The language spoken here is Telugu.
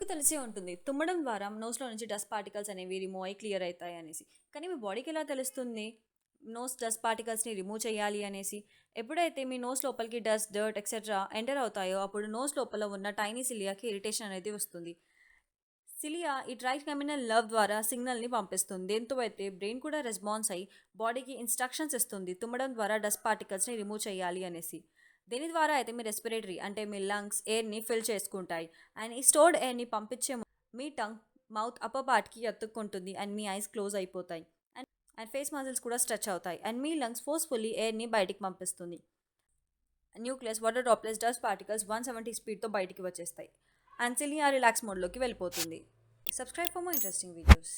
మీకు తెలిసే ఉంటుంది. తుమ్మడం ద్వారా నోస్‌లో నుంచి డస్ట్ పార్టికల్స్ అనేవి రిమూవ్ అయ్యి క్లియర్ అయితాయి అనేసి. కానీ మీ బాడీకి ఎలా తెలుస్తుంది? నోస్ డస్ట్ పార్టికల్స్‌ని రిమూవ్ చేయాలి అనేసి. ఎప్పుడైతే మీ నోస్ లోపలికి డస్ట్, డర్ట్ ఎక్సెట్రా ఎంటర్ అవుతాయో అప్పుడు నోస్ లోపల ఉన్న టైనీ సిలియాకి ఇరిటేషన్ అనేది వస్తుంది. సిలియా ఈ ట్రైగెమినల్ నర్వ్ ద్వారా సిగ్నల్‌ని పంపిస్తుంది. దీంతో అయితే బ్రెయిన్ కూడా రెస్పాన్స్ అయ్యి బాడీకి ఇన్‌స్ట్రక్షన్స్ ఇస్తుంది. తుమ్మడం ద్వారా డస్ట్ పార్టికల్స్‌ని రిమూవ్ చేయాలి అనేసి. దీని ద్వారా అయితే మీ రెస్పిరేటరీ అంటే మీ లంగ్స్ ఎయిర్‌ని ఫిల్ చేసుకుంటాయి. అండ్ ఈ స్టోర్డ్ ఎయిర్‌ని పంపించే మీ టంగ్, మౌత్ అప్పర్ పార్ట్‌కి అతుక్కుంటుంది. అండ్ మీ ఐస్ క్లోజ్ అయిపోతాయి. అండ్ అండ్ ఫేస్ మజిల్స్ కూడా స్ట్రెచ్ అవుతాయి. అండ్ మీ లంగ్స్ ఫోర్స్‌ఫుల్లీ ఎయిర్‌ని బయటికి పంపిస్తుంది. Nucleus water droplets dust particles 170 స్పీడ్‌తో బయటికి వచ్చేస్తాయి. అండ్ సిలియా రిలాక్స్ మోడ్‌లోకి వెళ్ళిపోతుంది. Subscribe for more interesting videos.